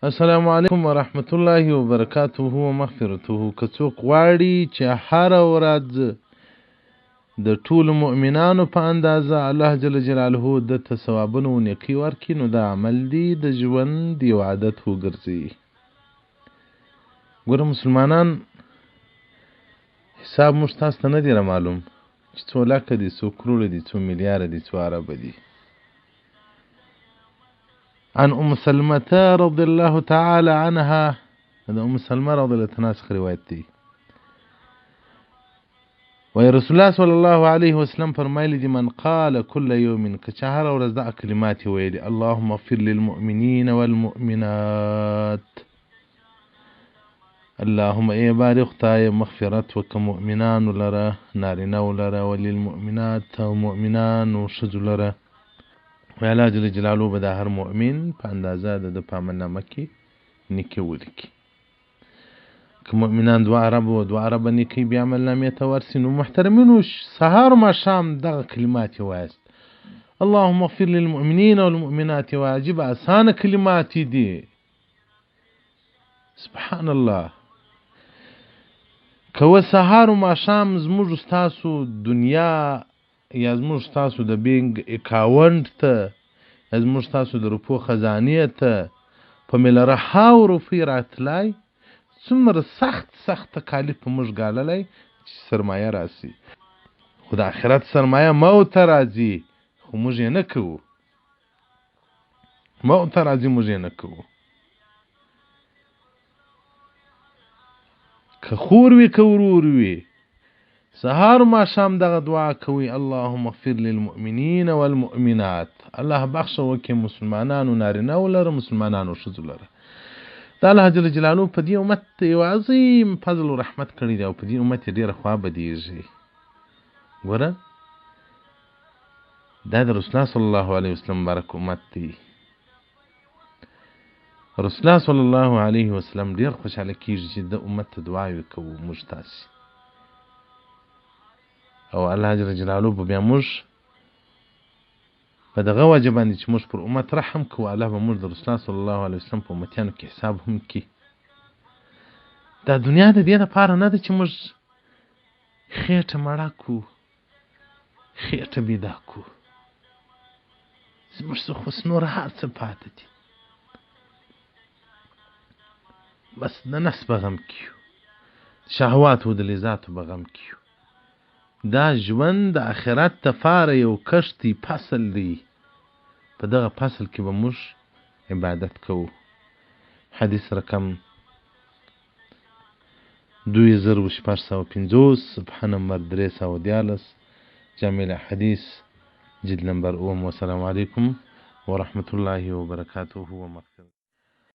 السلام علیکم ورحمت الله وبرکاته ومغفرته. که څوک غواړي چې هره ورځ د ټولو مؤمنانو په اندازه الله جل جلاله دته ثوابونه او نیکۍ ورکړي، نو دا عمل دی د ژوند یو عادت وګرځي. ګوره مسلمانان حساب موږ تاسو ته نه دی معلوم چې څو لکه دي، څو کروړه دي، څو میلیارده دي، څو اربه دي. عن ام سلمة رضي الله تعالى عنها، هذا ام سلمة رضي الله عنها رواية دي. ورسول الله صلى الله عليه وسلم فرمایلی دي: من قال كل يوم، كشهر ورزدع كلمات ويلي: اللهم اغفر للمؤمنين والمؤمنات، اللهم اي باري خدای مغفرت وک مؤمنان لره، نارینه لره، وللمؤمنات او مؤمنان او ښځو لره. و الله جل جلاله به د هر مؤمن په اندازه د په عملنامه کې نیکي ولیکي. که مؤمنان دوه عربه نیکي بیا عملنامې ته ورسي، نو محترمینو سهار و ماښام دغه کلمات وایست: اللهم اغفر للمؤمنین والمؤمنات. واجب اسانه کلمات دي، سبحان الله. که سهار و ماښام زموږ ستاسو دنیا یا زموږ ستاسو د بینک اکاونټ ته یا زموږ ستاسو د روپو خزانې ته په میلیاره هاو روپۍ راتلای، څومره سخت تکالیف په موږ ګاللی چې سرمایه راسي. خو د آخرت سرمایه موت ته راځي، خو موږ یې نه کوو. موت ته راځي، موږ یې نه کوو. که خور وي که ورور وي، سهار و ماښام دغه دعا کوي: اللهم اغفر للمؤمنین والمؤمنات، الله بخښه وکړي مسلمانانو نارینه ولره، مسلمانانو ښځو لره. د الله جل جلاله په دې امت یو عظیم فضل و رحمت کړی دی، او په دې امت یې ډېره خوا بدېږي. ګوره دا د رسول الله صلی الله علیه وسلم مبارک امت دی. رسول الله صلی الله علیه وسلم ډېر خوشحاله کېږي چې د امت ته دعاوې کوو موږ تاسې، او الله جل جلاله به بیا موږ په دغه وجه باندې چې موږ پر امت رحم کوو، الله به موږ د رسول الله صلی الله علیه وسلم په امتیانو کې حساب هم کړي. دا دنیا د دې لپاره نه ده چې موږ خېټه مړه کړو، خېټه بیده کړو. زموږ څخه اوس نور هر څه پاتې دي، بس د نفس به غم کیو، شهواتو د لذاتو به غم کیو. دا ژوند د آخرت دپاره یو کښتی فصل دی، په دغه فصل کې به موږ عبادت کوو. حدیث رقم 2650، صفحه نمبر 314، جامع الحدیث جلد نمبر 1. والسلام علیکم ورحمة الله وبرکاته ومغفرته.